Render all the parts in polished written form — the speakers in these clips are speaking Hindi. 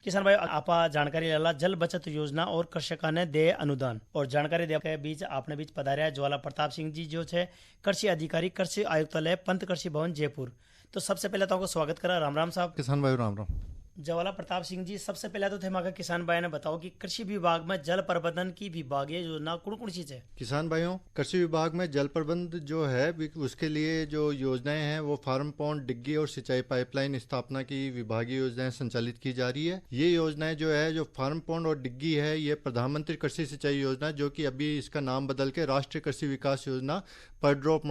किसान भाई आपा जानकारी लाला जल बचत योजना और कृषकों ने दे अनुदान और जानकारी दे के बीच आपने बीच पधार्या ज्वाला प्रताप सिंह जी जो है कृषि अधिकारी कृषि आयुक्तालय पंत कृषि भवन जयपुर। तो सबसे पहले तो आपको स्वागत करा। राम राम साहब। किसान भाई राम राम। ज्वाला प्रताप सिंह जी, सबसे पहले तो थे माका किसान भाई ने बताओ कि कृषि विभाग में जल प्रबंधन की विभागीय योजना कौन कौन सी है। किसान भाइयों, कृषि विभाग में जल प्रबंध जो है उसके लिए जो योजनाएं हैं वो फार्म पॉन्ड, डिग्गी और सिंचाई पाइपलाइन स्थापना की विभागीय योजनाएं संचालित की जा रही है। ये योजनाएं जो है जो फार्म पॉन्ड और डिग्गी है ये प्रधानमंत्री कृषि सिंचाई योजना, जो कि अभी इसका नाम बदल के राष्ट्रीय कृषि विकास योजना पर ड्रॉप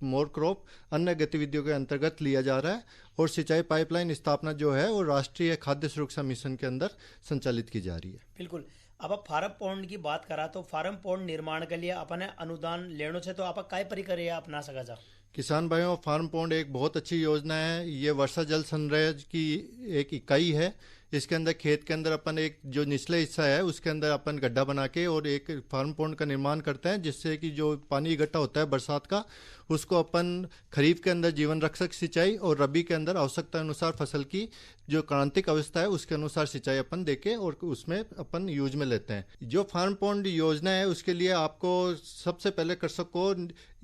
मोर क्रॉप अन्य गतिविधियों के अंतर्गत लिया जा रहा है। और सिंचाई पाइपलाइन स्थापना जो है वो राष्ट्रीय खाद्य सुरक्षा मिशन के अंदर संचालित की जा रही है। बिल्कुल। अब आप फार्म पॉन्ड की बात करा तो फार्म पॉन्ड निर्माण के लिए अपने अनुदान लेने से तो आप काय प्रक्रिया अपना सका जा। किसान भाइयों, फार्म पॉन्ड एक बहुत अच्छी योजना है। ये वर्षा जल संग्रह की एक इकाई है। इसके अंदर खेत के अंदर अपन एक जो निचले हिस्सा है उसके अंदर अपन गड्ढा बना के और एक फार्म पॉन्ड का निर्माण करते हैं, जिससे कि जो पानी इकट्ठा होता है बरसात का उसको अपन खरीफ के अंदर जीवन रक्षक सिंचाई और रबी के अंदर आवश्यकता अनुसार फसल की जो क्रांतिक अवस्था है उसके अनुसार सिंचाई अपन देके और उसमें अपन यूज में लेते हैं। जो फार्म पॉन्ड योजना है उसके लिए आपको सबसे पहले कृषक को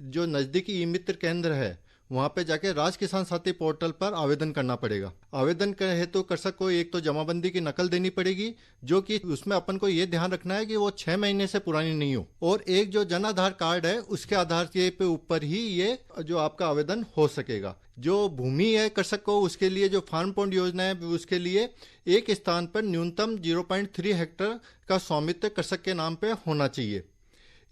जो नजदीकी ई मित्र केंद्र है वहां पे जाके राज किसान साथी पोर्टल पर आवेदन करना पड़ेगा। आवेदन के हेतु कृषक को एक तो जमाबंदी की नकल देनी पड़ेगी, जो कि उसमें अपन को ये ध्यान रखना है कि वो 6 महीने से पुरानी नहीं हो, और एक जो जन आधार कार्ड है उसके आधार के ऊपर ही ये जो आपका आवेदन हो सकेगा। जो भूमि है कृषक को उसके लिए जो फार्म पॉन्ड योजना है उसके लिए एक स्थान पर न्यूनतम 0.3 हेक्टेयर का स्वामित्व कृषक के नाम पे होना चाहिए।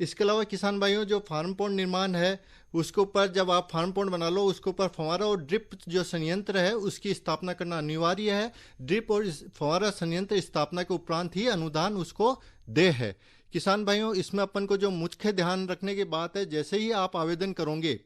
इसके अलावा किसान भाइयों, जो फार्म पॉन्ड निर्माण है उसके ऊपर जब आप फार्म पॉन्ड बना लो उसके ऊपर फव्वारा और ड्रिप जो संयंत्र है उसकी स्थापना करना अनिवार्य है। ड्रिप और फव्वारा संयंत्र स्थापना के उपरांत ही अनुदान उसको दे है। किसान भाइयों, इसमें अपन को जो मुख्य ध्यान रखने की बात है, जैसे ही आप आवेदन करोगे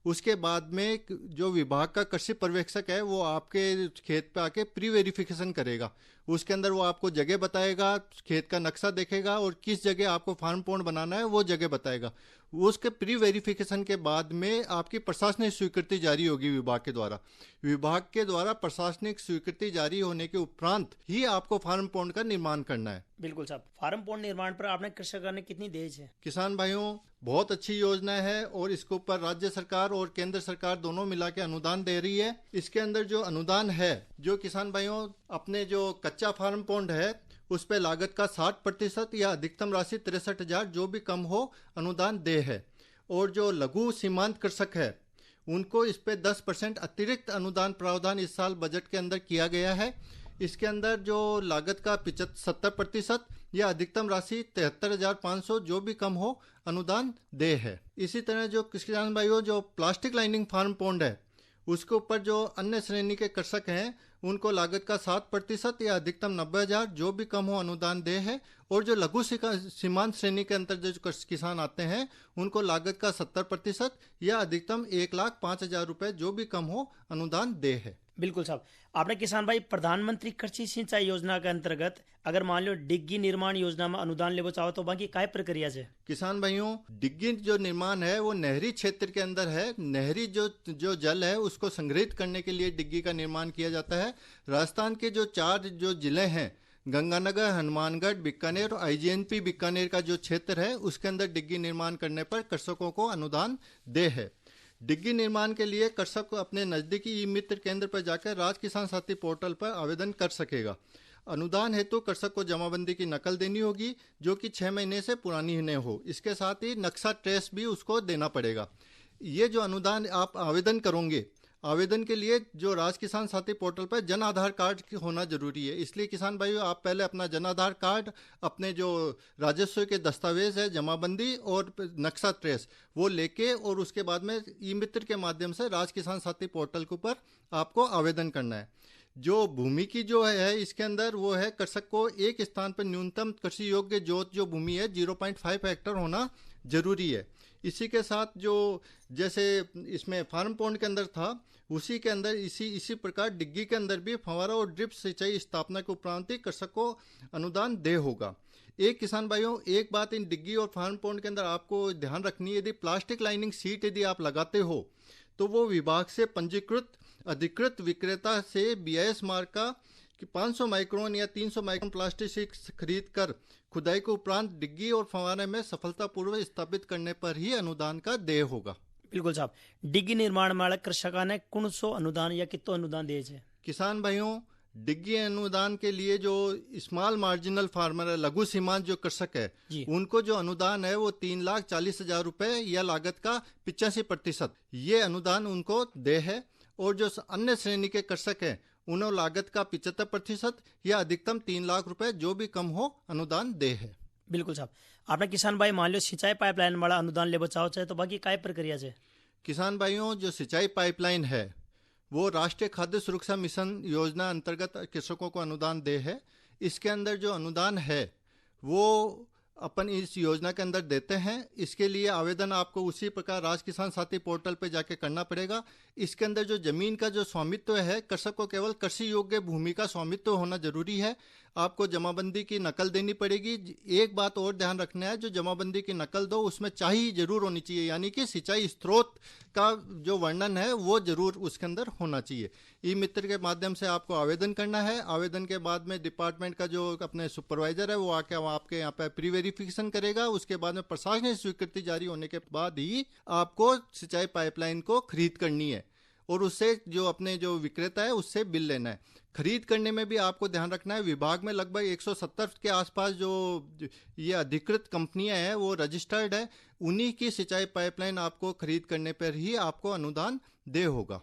उसके बाद में जो विभाग का कृषि पर्यवेक्षक है वो आपके खेत पे आके प्री वेरिफिकेशन करेगा। उसके अंदर वो आपको जगह बताएगा, खेत का नक्शा देखेगा और किस जगह आपको फार्म पॉन्ड बनाना है वो जगह बताएगा। उसके प्री वेरिफिकेशन के बाद में आपकी प्रशासनिक स्वीकृति जारी होगी विभाग के द्वारा। विभाग के द्वारा प्रशासनिक स्वीकृति जारी होने के उपरांत ही आपको फार्म पॉन्ड का निर्माण करना है। बिल्कुल साहब। फार्म पॉन्ड निर्माण पर आपने कृषकों ने कितनी देज है। किसान भाइयों, बहुत अच्छी योजना है और इसके ऊपर राज्य सरकार और केंद्र सरकार दोनों मिला के अनुदान दे रही है। इसके अंदर जो अनुदान है, जो किसान भाइयों अपने जो कच्चा फार्म पॉन्ड है उस पे लागत का 60% या अधिकतम राशि 63,000 जो भी कम हो अनुदान दे है। और जो लघु सीमांत कृषक है उनको इस पे 10% अतिरिक्त अनुदान प्रावधान इस साल बजट के अंदर किया गया है। इसके अंदर जो लागत का 70% या अधिकतम राशि 73,500 जो भी कम हो अनुदान दे है। इसी तरह जो किसान भाइयों जो प्लास्टिक लाइनिंग फार्म पॉन्ड है उसके ऊपर जो अन्य श्रेणी के कृषक हैं उनको लागत का 7% या अधिकतम 90,000 जो भी कम हो अनुदान दे है। और जो लघु सीमांत श्रेणी के अंतर्गत जो किसान आते हैं उनको लागत का 70% या अधिकतम 1,05,000 रुपए जो भी कम हो अनुदान दे है। बिल्कुल साहब। आपने किसान भाई प्रधानमंत्री कृषि सिंचाई योजना के अंतर्गत अगर मान लो डिग्गी निर्माण योजना में अनुदान लेना चाहो तो बाकी काय प्रक्रिया से। किसान भाइयों, डिग्गी जो निर्माण है वो नहरी क्षेत्र के अंदर है। नहरी जो जल है उसको संग्रहित करने के लिए डिग्गी का निर्माण किया जाता है। राजस्थान के जो 4 जो जिले हैं गंगानगर, हनुमानगढ़, बीकानेर और आईजीएनपी बीकानेर का जो क्षेत्र है उसके अंदर डिग्गी निर्माण करने पर कृषकों को अनुदान दे है। डिग्गी निर्माण के लिए कृषक को अपने नजदीकी ई मित्र केंद्र पर जाकर राज किसान साथी पोर्टल पर आवेदन कर सकेगा। अनुदान हेतु कृषक को जमाबंदी की नकल देनी होगी जो कि 6 महीने से पुरानी न हो। इसके साथ ही नक्शा ट्रेस भी उसको देना पड़ेगा। ये जो अनुदान आप आवेदन करोगे, आवेदन के लिए जो राज किसान साथी पोर्टल पर जन आधार कार्ड होना जरूरी है। इसलिए किसान भाइयों, आप पहले अपना जन आधार कार्ड, अपने जो राजस्व के दस्तावेज है, जमाबंदी और नक्शा ट्रेस वो लेके और उसके बाद में ई मित्र के माध्यम से राज किसान साथी पोर्टल के ऊपर आपको आवेदन करना है। जो भूमि की जो है इसके अंदर वो है कृषक को एक स्थान पर न्यूनतम कृषि योग्य जो भूमि है 0.5 हेक्टेयर होना जरूरी है। इसी के साथ जो जैसे इसमें फार्म पॉन्ड के अंदर था उसी के अंदर इसी प्रकार डिग्गी के अंदर भी फव्वारा और ड्रिप सिंचाई स्थापना के उपरांत ही कृषक को अनुदान दे होगा। एक किसान भाइयों, एक बात इन डिग्गी और फार्म पॉन्ड के अंदर आपको ध्यान रखनी है, यदि प्लास्टिक लाइनिंग सीट यदि आप लगाते हो तो वो विभाग से पंजीकृत अधिकृत विक्रेता से BIS मार्क का कि 500 माइक्रोन या 300 माइक्रोन प्लास्टिक खरीद कर खुदाई के उपरांत डिग्गी और फव्वारे में सफलतापूर्वक स्थापित करने पर ही अनुदान का देय होगा। बिल्कुल साहब, डिग्गी निर्माण माळे कृषकाने कुणसो अनुदान या कितो अनुदान दिए छे? किसान भाइयों, डिग्गी अनुदान के लिए जो स्मॉल मार्जिनल फार्मर है, लघु सीमांत जो कृषक है, उनको जो अनुदान है वो 3,40,000 रुपए या लागत का 85% ये अनुदान उनको दे है। और जो अन्य श्रेणी के कृषक है उन्हें लागत का 75% या अधिकतम 3 लाख रुपए जो भी कम हो अनुदान दे है। बिल्कुल साहब, आपने किसान भाई मान लो सिंचाई पाइपलाइन वाला अनुदान ले बचाओ चाहे तो बाकी काय प्रक्रिया है? किसान भाइयों, जो सिंचाई पाइपलाइन है वो राष्ट्रीय खाद्य सुरक्षा मिशन योजना अंतर्गत कृषकों को अनुदान दे है। इसके अंदर जो अनुदान है वो अपन इस योजना के अंदर देते हैं। इसके लिए आवेदन आपको उसी प्रकार राज किसान साथी पोर्टल पे जाके करना पड़ेगा। इसके अंदर जो जमीन का जो स्वामित्व है, कृषक को केवल कृषि योग्य भूमि का स्वामित्व होना जरूरी है। आपको जमाबंदी की नकल देनी पड़ेगी। एक बात और ध्यान रखना है, जो जमाबंदी की नकल दो उसमें चाही जरूर होनी चाहिए, यानी कि सिंचाई स्रोत का जो वर्णन है वो जरूर उसके अंदर होना चाहिए। ई मित्र के माध्यम से आपको आवेदन करना है। आवेदन के बाद में डिपार्टमेंट का जो अपने सुपरवाइजर है वो आके आपके यहाँ पे प्री वेरिफिकेशन करेगा। उसके बाद में प्रशासनिक स्वीकृति जारी होने के बाद ही आपको सिंचाई पाइपलाइन को खरीद करनी है और उससे जो अपने जो विक्रेता है उससे बिल लेना है। खरीद करने में भी आपको ध्यान रखना है, विभाग में लगभग 170 के आसपास जो ये अधिकृत कंपनियां हैं वो रजिस्टर्ड है। उन्हीं की सिंचाई पाइपलाइन आपको खरीद करने पर ही आपको अनुदान दे होगा।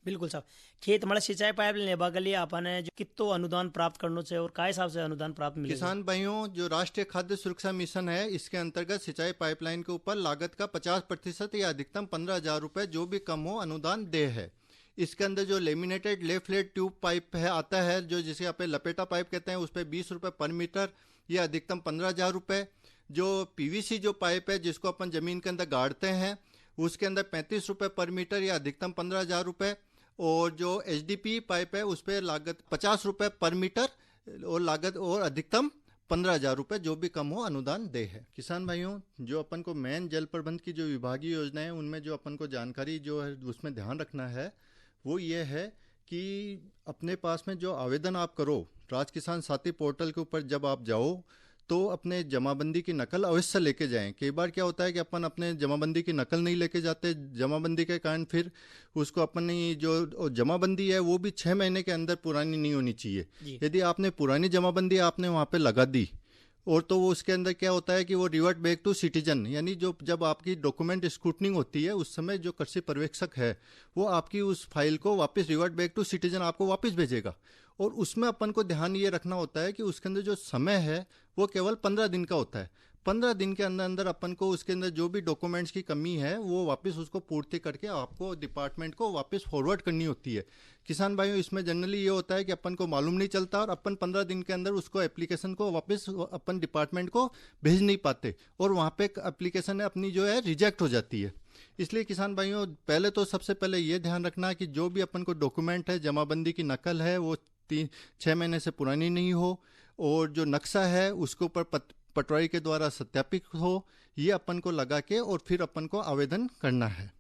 बिल्कुल साहब, खेत मतलब सिंचाई पाइपलाइन लेबा के लिए आपने जो कितो अनुदान प्राप्त करना चाहिए और काय हिसाब से अनुदान प्राप्त मिलेगा? किसान भाइयों, जो राष्ट्रीय खाद्य सुरक्षा मिशन है इसके अंतर्गत सिंचाई पाइपलाइन के ऊपर लागत का 50% या अधिकतम 15,000 रुपए जो भी कम हो अनुदान दे है। इसके अंदर जो लेमिनेटेड ले फ्लेट ट्यूब पाइप है आता है, जो जिसे आप लपेटा पाइप कहते हैं, उस पर 20 रुपए पर मीटर या अधिकतम 15,000 रुपए। जो पीवीसी जो पाइप है जिसको अपन जमीन के अंदर गाड़ते हैं उसके अंदर 35 रुपए पर मीटर या अधिकतम 15,000 रुपए। और जो एचडीपी पाइप है उस पर लागत 50 रुपए पर मीटर और लागत और अधिकतम 15,000 रुपए जो भी कम हो अनुदान दे है। किसान भाइयों, जो अपन को मेन जल प्रबंध की जो विभागीय योजना है उनमें जो अपन को जानकारी जो है उसमें ध्यान रखना है वो ये है कि अपने पास में जो आवेदन आप करो राज किसान साथी पोर्टल के ऊपर जब आप जाओ तो अपने जमाबंदी की नकल अवश्य लेके जाएं। कई बार क्या होता है कि अपन अपने जमाबंदी की नकल नहीं लेके जाते, जमाबंदी के कारण फिर उसको अपनी जो जमाबंदी है वो भी 6 महीने के अंदर पुरानी नहीं होनी चाहिए। यदि आपने पुरानी जमाबंदी आपने वहाँ पे लगा दी और तो वो उसके अंदर क्या होता है कि वो रिवर्ट बैक टू सिटीजन, यानी जो जब आपकी डॉक्यूमेंट स्क्रूटनिंग होती है उस समय जो कृषि पर्यवेक्षक है वो आपकी उस फाइल को वापस रिवर्ट बैक टू सिटीजन आपको वापस भेजेगा। और उसमें अपन को ध्यान ये रखना होता है कि उसके अंदर जो समय है वो केवल 15 दिन का होता है। 15 दिन के अंदर अंदर अपन को उसके अंदर जो भी डॉक्यूमेंट्स की कमी है वो वापस उसको पूर्ति करके आपको डिपार्टमेंट को वापस फॉरवर्ड करनी होती है। किसान भाइयों, इसमें जनरली ये होता है कि अपन को मालूम नहीं चलता और अपन 15 दिन के अंदर उसको एप्लीकेशन को वापस अपन डिपार्टमेंट को भेज नहीं पाते और वहाँ पे एप्लीकेशन अपनी जो है रिजेक्ट हो जाती है। इसलिए किसान भाइयों, पहले तो सबसे पहले ये ध्यान रखना कि जो भी अपन को डॉक्यूमेंट है, जमाबंदी की नकल है वो 6 महीने से पुरानी नहीं हो और जो नक्शा है उसके ऊपर पटवारी के द्वारा सत्यापित हो, ये अपन को लगा के और फिर अपन को आवेदन करना है।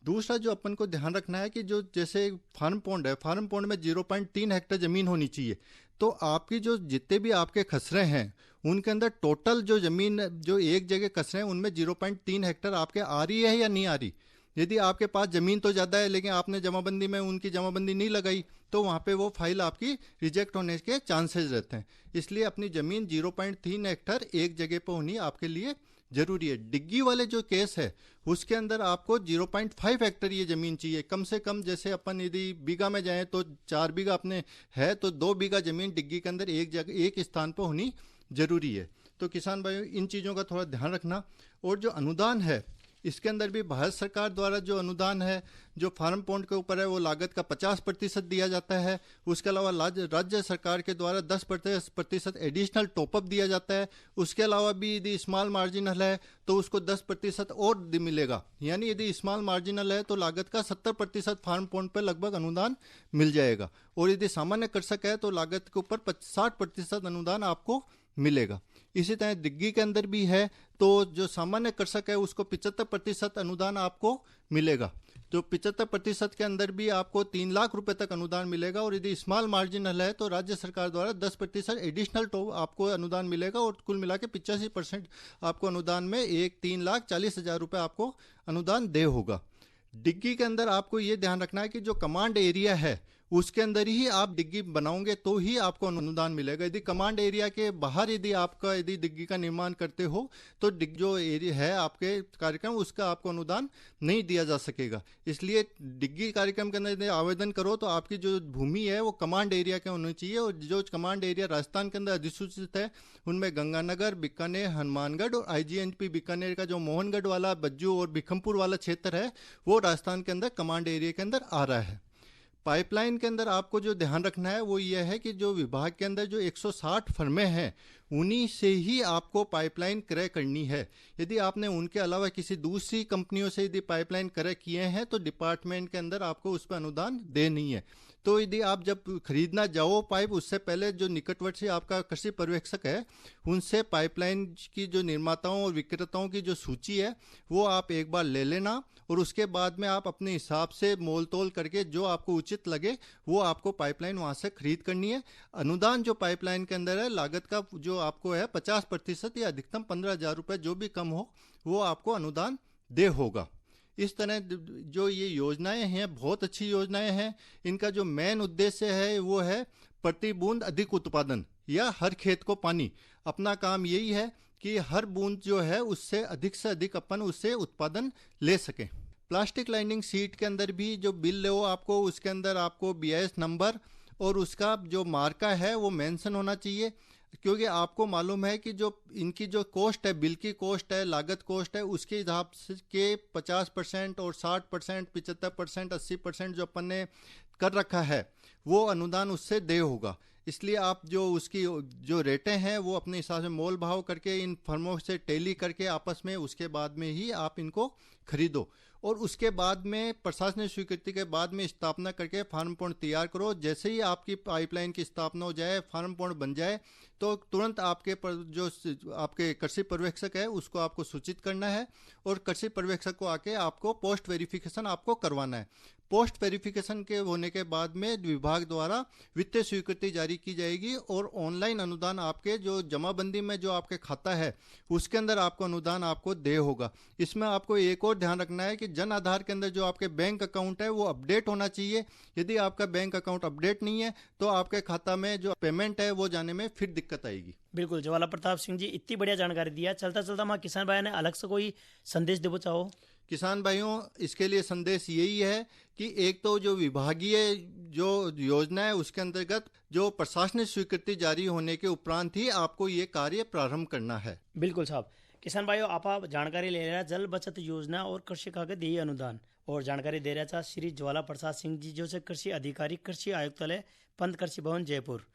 दूसरा जो अपन को ध्यान रखना है कि जो जैसे फार्म पॉन्ड है, फार्म पॉन्ड में 0.3 हेक्टेयर जमीन होनी चाहिए। तो आपकी जो जितने भी आपके खसरे हैं उनके अंदर टोटल जो जमीन जो एक जगह खसरे हैं उनमें 0.3 हेक्टेयर आपके आ रही है या नहीं आ रही। यदि आपके पास जमीन तो ज़्यादा है लेकिन आपने जमाबंदी में उनकी जमाबंदी नहीं लगाई तो वहाँ पे वो फाइल आपकी रिजेक्ट होने के चांसेस रहते हैं। इसलिए अपनी ज़मीन 0.3 हेक्टेयर एक जगह पर होनी आपके लिए जरूरी है। डिग्गी वाले जो केस है उसके अंदर आपको 0.5 हेक्टेयर ये ज़मीन चाहिए कम से कम। जैसे अपन यदि बीघा में जाएं तो 4 बीघा अपने है तो 2 बीघा ज़मीन डिग्गी के अंदर एक जगह एक स्थान पर होनी जरूरी है। तो किसान भाइयों, इन चीज़ों का थोड़ा ध्यान रखना। और जो अनुदान है इसके अंदर भी भारत सरकार द्वारा जो अनुदान है जो फार्म पॉन्ड के ऊपर है वो लागत का 50% दिया जाता है। उसके अलावा राज्य सरकार के द्वारा 10% एडिशनल टॉपअप दिया जाता है। उसके अलावा भी यदि स्मॉल मार्जिनल है तो उसको 10% और मिलेगा, यानी यदि स्मॉल मार्जिनल है तो लागत का 70% फार्म पॉन्ड पर लगभग अनुदान मिल जाएगा। और यदि सामान्य कृषक है तो लागत के ऊपर 60% अनुदान आपको मिलेगा। इसी तरह डिग्गी के अंदर भी है तो जो सामान्य कृषक है उसको 75% अनुदान आपको मिलेगा। तो 75% के अंदर भी आपको 3 लाख रुपए तक अनुदान मिलेगा, और यदि स्मॉल मार्जिनल है तो राज्य सरकार द्वारा 10% एडिशनल तो आपको अनुदान मिलेगा, और कुल मिला के 85% आपको अनुदान में 3,40,000 रुपए आपको अनुदान दे होगा। डिग्गी के अंदर आपको ये ध्यान रखना है कि जो कमांड एरिया है उसके अंदर ही आप डिग्गी बनाओगे तो ही आपको अनुदान मिलेगा। यदि कमांड एरिया के बाहर यदि डिग्गी का निर्माण करते हो तो जो एरिया है आपके कार्यक्रम उसका आपको अनुदान नहीं दिया जा सकेगा। इसलिए डिग्गी कार्यक्रम के अंदर यदि आवेदन करो तो आपकी जो भूमि है वो कमांड एरिया के होनी चाहिए, और जो कमांड एरिया राजस्थान के अंदर अधिसूचित है उनमें गंगानगर, बीकानेर, हनुमानगढ़ और IGNP बीकानेर का जो मोहनगढ़ वाला, बज्जू और भिखमपुर वाला क्षेत्र है वो राजस्थान के अंदर कमांड एरिया के अंदर आ रहा है। पाइपलाइन के अंदर आपको जो ध्यान रखना है वो ये है कि जो विभाग के अंदर जो 160 फर्में हैं उन्हीं से ही आपको पाइपलाइन क्रय करनी है। यदि आपने उनके अलावा किसी दूसरी कंपनियों से यदि पाइपलाइन क्रय किए हैं तो डिपार्टमेंट के अंदर आपको उस पर अनुदान दे नहीं है। तो यदि आप जब खरीदना जाओ पाइप, उससे पहले जो निकटवर्ती आपका कृषि पर्यवेक्षक है उनसे पाइपलाइन की जो निर्माताओं और विक्रेताओं की जो सूची है वो आप एक बार ले लेना, और उसके बाद में आप अपने हिसाब से मोल तोल करके जो आपको उचित लगे वो आपको पाइपलाइन वहाँ से खरीद करनी है। अनुदान जो पाइपलाइन के अंदर है लागत का जो आपको है 50% या अधिकतम 15,000 रुपये, जो भी कम हो वो आपको अनुदान दे होगा। इस तरह जो ये योजनाएं हैं बहुत अच्छी योजनाएं हैं। इनका जो मेन उद्देश्य है वो है प्रति बूंद अधिक उत्पादन या हर खेत को पानी। अपना काम यही है कि हर बूंद जो है उससे अधिक अपन उससे उत्पादन ले सकें। प्लास्टिक लाइनिंग सीट के अंदर भी जो बिल हो आपको उसके अंदर आपको BIS नंबर और उसका जो मार्का है वो मेंशन होना चाहिए, क्योंकि आपको मालूम है कि जो इनकी जो कॉस्ट है, बिल की कॉस्ट है, लागत कॉस्ट है, उसके हिसाब से के 50% और 60%, 75%, 80% जो अपन ने कर रखा है वो अनुदान उससे दे होगा। इसलिए आप जो उसकी जो रेटें हैं वो अपने हिसाब से मोल भाव करके इन फर्मों से टैली करके आपस में उसके बाद में ही आप इनको खरीदो, और उसके बाद में प्रशासनिक स्वीकृति के बाद में स्थापना करके फार्म पॉइंट तैयार करो। जैसे ही आपकी पाइपलाइन की स्थापना हो जाए, फार्म पॉइंट बन जाए, तो तुरंत आपके जो आपके कृषि पर्यवेक्षक है उसको आपको सूचित करना है, और कृषि पर्यवेक्षक को आके आपको पोस्ट वेरिफिकेशन आपको करवाना है। पोस्ट वेरिफिकेशन के होने के बाद में विभाग द्वारा वित्तीय स्वीकृति जारी की जाएगी, और ऑनलाइन अनुदान आपके जो जमाबंदी में जो आपके खाता है उसके अंदर आपको अनुदान आपको दे होगा। इसमें आपको एक और ध्यान रखना है कि जन आधार के अंदर जो आपके बैंक अकाउंट है वो अपडेट होना चाहिए। यदि आपका बैंक अकाउंट अपडेट नहीं है तो आपके खाता में जो पेमेंट है वो जाने में फिर दिक्कत आएगी। बिल्कुल, ज्वाला प्रताप सिंह जी इतनी बढ़िया जानकारी दिया। चलता चलता माँ किसान भाई ने अलग से कोई संदेश देना चाहो? किसान भाइयों, इसके लिए संदेश यही है कि एक तो जो विभागीय जो योजना है उसके अंतर्गत जो प्रशासनिक स्वीकृति जारी होने के उपरांत ही आपको ये कार्य प्रारंभ करना है। बिल्कुल साहब। किसान भाइयों, आप जानकारी ले रहा जल बचत योजना और कृषि खाद्य देय अनुदान और जानकारी दे रहा था श्री ज्वाला प्रसाद सिंह जी, जो से कृषि अधिकारी, कृषि आयुक्तालय, पंत कृषि भवन, जयपुर।